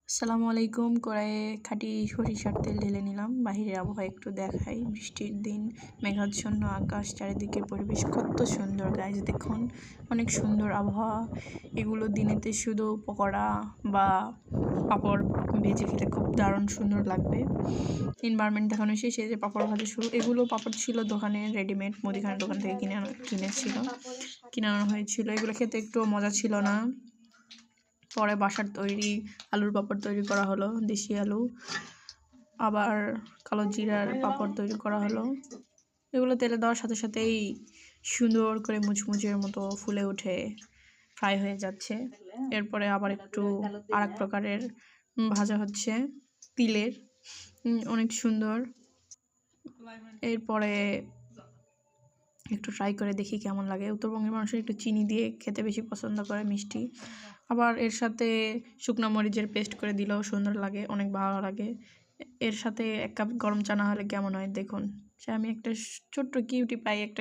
আসসালামু আলাইকুম। কড়াইয়ে খাঁটি সরিষার তেল ঢেলে নিলাম। বাহিরের আবহাওয়া একটু দেখাই। বৃষ্টির দিন, মেঘাচ্ছন্ন আকাশ, চারিদিকের পরিবেশ কত সুন্দর গাইজ, দেখুন অনেক সুন্দর আবহাওয়া। এগুলো দিনেতে শুধু পকোড়া বা পাঁপড় ভেজে খেলে খুব দারুণ সুন্দর লাগবে। এনভায়রনমেন্ট দেখানো শেষে যে পাঁপড় ভাজা শুরু, এগুলো পাঁপড় ছিল দোকানে রেডিমেড, মুদিখানার দোকান থেকে কিনে আনা হয়েছিল। এগুলো খেতে একটু মজা ছিল না। পরে বাসার তৈরি আলুর পাঁপড় তৈরি করা হলো, দেশি আলু, আবার কালো জিরার পাঁপড় তৈরি করা হলো। এগুলো তেলে দেওয়ার সাথে সাথেই সুন্দর করে মুচমুচের মতো ফুলে উঠে ফ্রাই হয়ে যাচ্ছে। এরপরে আবার একটু আর এক প্রকারের ভাজা হচ্ছে তিলের, অনেক সুন্দর। এরপরে একটু ট্রাই করে দেখি কেমন লাগে। উত্তরবঙ্গের মানুষের একটু চিনি দিয়ে খেতে বেশি পছন্দ করে, মিষ্টি। আবার এর সাথে শুকনো মরিচের পেস্ট করে দিলেও সুন্দর লাগে, অনেক ভালো লাগে। এর সাথে 1 কাপ গরম চা না হলে কেমন হয় দেখুন। সে আমি একটা ছোট্ট কিউটি পাই একটা